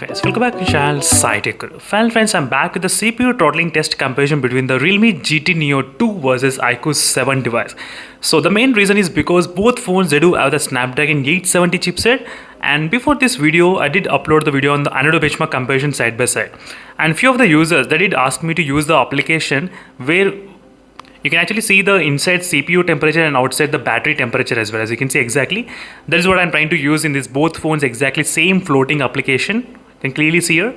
friends, welcome back to channel iQOO. Finally friends, I'm back with the CPU throttling test comparison between the Realme GT Neo 2 versus iQOO 7 device. So the main reason is because both phones they do have the Snapdragon 870 chipset, and before this video I did upload the video on the another benchmark comparison side by side, and few of the users they did ask me to use the application where you can actually see the inside CPU temperature and outside the battery temperature as well. As you can see exactly, that is what I'm trying to use in this both phones, exactly same floating application. You can clearly see here.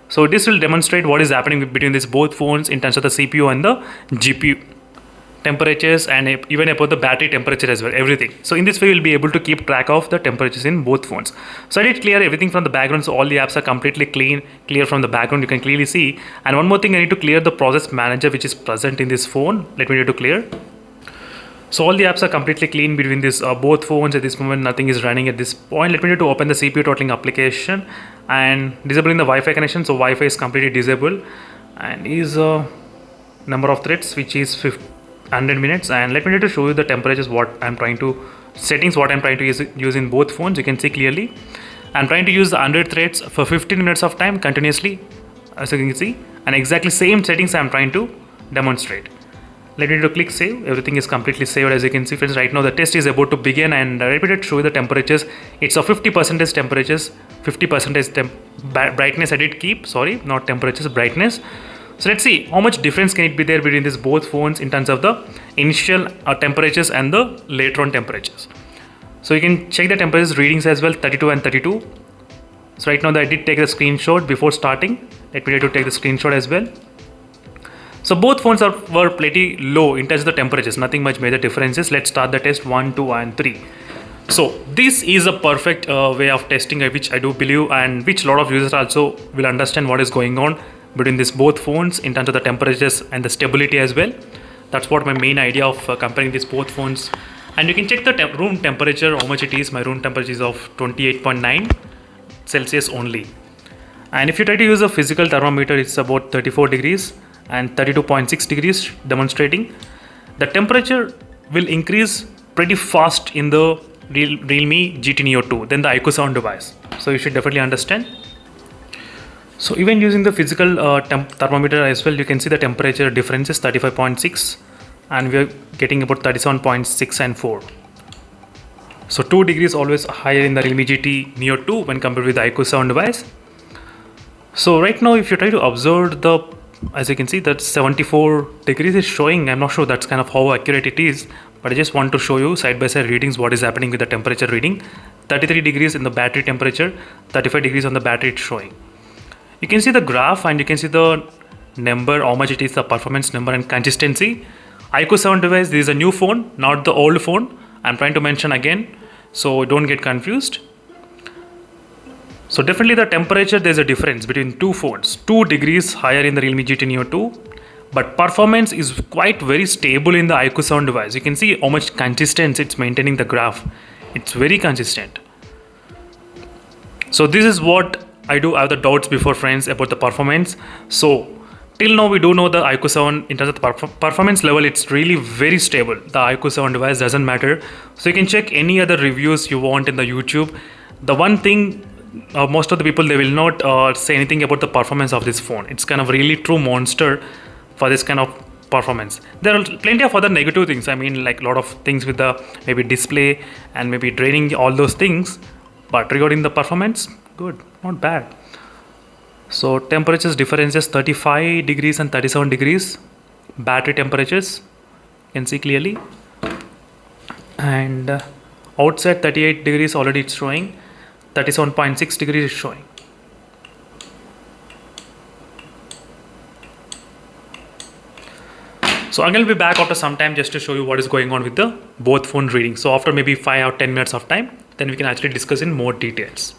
So this will demonstrate what is happening between these both phones in terms of the CPU and the GPU temperatures, and even about the battery temperature as well, everything. So in this way you'll be able to keep track of the temperatures in both phones. So I did clear everything from the background, so all the apps are completely clear from the background, you can clearly see. And one more thing, I need to clear the process manager which is present in this phone. Let me need to clear. So all the apps are completely clean between this both phones. At this moment nothing is running at this point. Let me need to open the CPU throttling application and disabling the Wi-Fi connection. So Wi-Fi is completely disabled, and is number of threads which is 100 minutes. And let me need to show you the temperatures what I'm trying to use in both phones. You can see clearly I'm trying to use the 100 threads for 15 minutes of time continuously, as you can see, and exactly same settings I'm trying to demonstrate. Let me need to click save. Everything is completely saved. As you can see friends, right now the test is about to begin, and let me need to show you the temperatures. It's a 50% temperatures, 50% brightness I did keep, sorry, not temperatures, brightness. So let's see how much difference can it be there between these both phones in terms of the initial temperatures and the later on temperatures. So you can check the temperatures readings as well, 32 and 32. So right now I did take the screenshot before starting. Let me need to take the screenshot as well. So both phones were pretty low in terms of the temperatures, nothing much major differences. Let's start the test 1, 2 and 3. So this is a perfect way of testing, which I do believe, and which a lot of users also will understand what is going on between these both phones in terms of the temperatures and the stability as well. That's what my main idea of comparing these both phones. And you can check the room temperature, how much it is. My room temperature is of 28.9 Celsius only. And if you try to use a physical thermometer, it's about 34 degrees and 32.6 degrees demonstrating. The temperature will increase pretty fast in the Realme GT Neo 2 than the iQOO 7 device. So you should definitely understand. So even using the physical thermometer as well, you can see the temperature difference is 35.6 and we are getting about 37.6 and 4. So 2 degrees always higher in the Realme GT Neo 2 when compared with the iQOO 7 device. So right now if you try to observe the, as you can see that 74 degrees is showing. I'm not sure that's kind of how accurate it is, but I just want to show you side by side readings what is happening with the temperature reading. 33 degrees in the battery temperature, 35 degrees on the battery it's showing. You can see the graph and you can see the number, how much it is, the performance number and consistency. iQOO 7 device, this is a new phone, not the old phone. I'm trying to mention again, so don't get confused. So definitely the temperature, there's a difference between two phones. 2 degrees higher in the Realme GT Neo 2, but performance is quite very stable in the iQOO 7 device. You can see how much consistency it's maintaining the graph. It's very consistent. So this is what I do have the doubts before friends about the performance. So till now we do know the iQOO 7 in terms of the performance level, it's really very stable. The iQOO 7 device doesn't matter. So you can check any other reviews you want in the YouTube. The one thing, most of the people, they will not say anything about the performance of this phone. It's kind of really true monster for this kind of performance. There are plenty of other negative things. I mean, like a lot of things with the maybe display and maybe draining, all those things. But regarding the performance, good, not bad. So temperatures differences 35 degrees and 37 degrees. Battery temperatures, you can see clearly. And outside 38 degrees already it's showing. 37.6 degrees is showing. So I'm going to be back after some time just to show you what is going on with the both phone readings. So after maybe 5 or 10 minutes of time, then we can actually discuss in more details.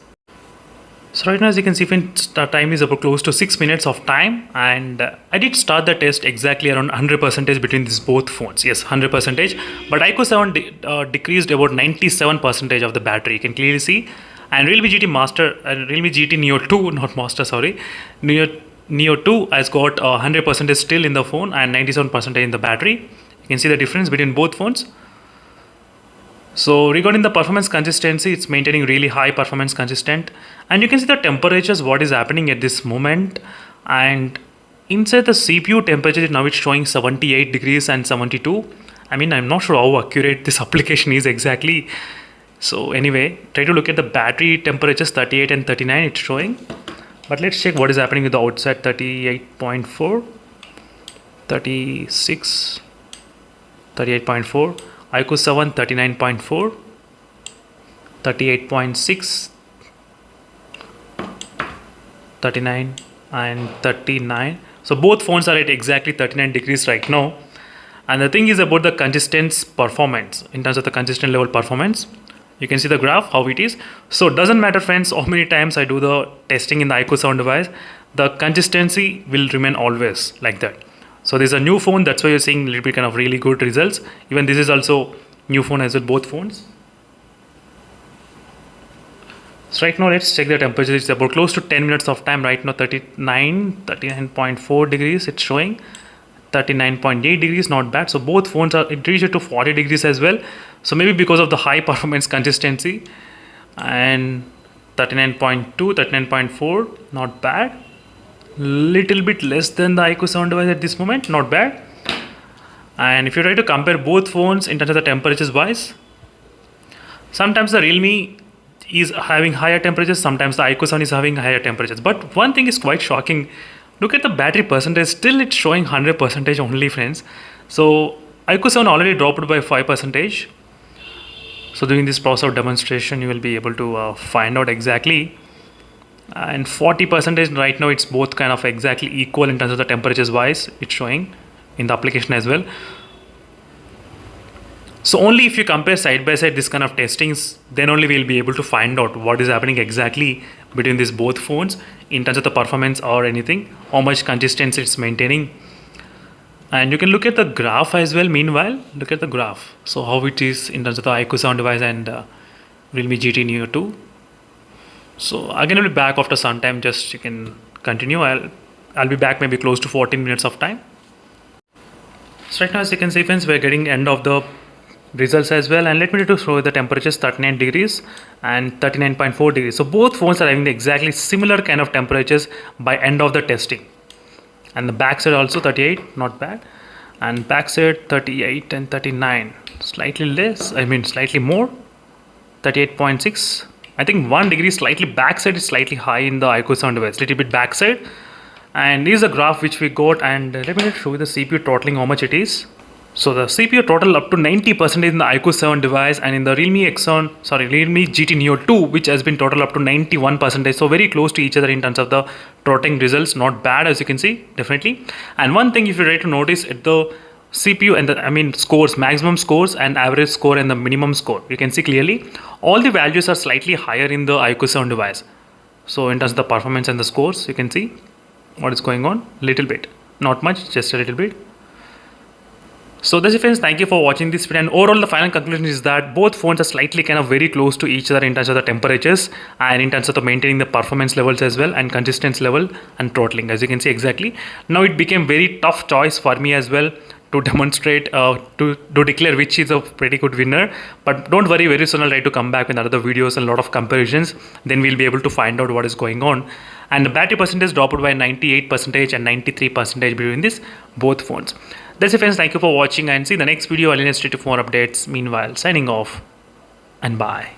So right now as you can see, time is about close to 6 minutes of time, and I did start the test exactly around 100% between these both phones. Yes, 100%, but iQOO 7 decreased about 97% of the battery. You can clearly see. And Realme GT Neo 2, not Master, sorry, Neo 2 has got 100% still in the phone and 97% in the battery. You can see the difference between both phones. So regarding the performance consistency, it's maintaining really high performance consistent, and you can see the temperatures, what is happening at this moment. And inside the CPU temperature now it's showing 78 degrees and 72. I mean, I'm not sure how accurate this application is exactly. So anyway, try to look at the battery temperatures, 38 and 39 it's showing. But let's check what is happening with the outside, 38.4, 36, 38.4, iQOO 7, 39.4, 38.6, 39 and 39. So both phones are at exactly 39 degrees right now. And the thing is about the consistent performance, in terms of the consistent level performance. You can see the graph, how it is. So it doesn't matter, friends, how many times I do the testing in the iQOO 7 device, the consistency will remain always like that. So this is a new phone, that's why you're seeing a little bit kind of really good results. Even this is also new phone as well, both phones. So right now let's check the temperature. It's about close to 10 minutes of time right now. 39.4 degrees it's showing, 39.8 degrees, not bad. So both phones are, it reached to 40 degrees as well. So maybe because of the high performance consistency. And 39.2, 39.4, not bad. Little bit less than the iQOO 7 device at this moment, not bad. And if you try to compare both phones in terms of the temperatures wise, sometimes the Realme is having higher temperatures, sometimes the iQOO 7 is having higher temperatures. But one thing is quite shocking. Look at the battery percentage, still it's showing 100% only, friends. So iQOO 7 already dropped by 5%. So during this process of demonstration, you will be able to find out exactly. And 40% right now, it's both kind of exactly equal in terms of the temperatures wise, it's showing in the application as well. So only if you compare side by side this kind of testings, then only we'll be able to find out what is happening exactly between these both phones in terms of the performance or anything, how much consistency it's maintaining. And you can look at the graph as well. Meanwhile, look at the graph. So how it is in terms of the iQOO 7 device and Realme GT Neo 2. So again, I'll be back after some time. Just you can continue. I'll be back maybe close to 14 minutes of time. So right now, as you can see, friends, we're getting end of the results as well. And let me to show the temperatures, 39 degrees and 39.4 degrees. So both phones are having exactly similar kind of temperatures by end of the testing. And the back side also 38, not bad. And back side 38 and 39, slightly less, I mean slightly more, 38.6. I think 1 degree slightly backside is slightly high in the iQOO 7 device, little bit backside. And this is the graph which we got, and let me show you the CPU throttling, how much it is. So the CPU throttle up to 90% in the iQOO 7 device, and in the Realme GT Neo 2, which has been total up to 91%. So very close to each other in terms of the throttling results. Not bad, as you can see, definitely. And one thing, if you try to notice at the CPU and the scores, maximum scores and average score and the minimum score, you can see clearly all the values are slightly higher in the iQOO 7 device. So in terms of the performance and the scores, you can see what is going on, little bit, not much, just a little bit. So that's it, friends. Thank you for watching this video. And overall, the final conclusion is that both phones are slightly kind of very close to each other in terms of the temperatures and in terms of the maintaining the performance levels as well, and consistency level and throttling, as you can see exactly. Now it became very tough choice for me as well to demonstrate, to declare which is a pretty good winner. But don't worry, very soon I'll try to come back with other videos and a lot of comparisons. Then we'll be able to find out what is going on. And the battery percentage dropped by 98% and 93% between these both phones. That's it, friends. Thank you for watching, and see the next video. I'll stay tuned for more updates. Meanwhile, signing off and bye.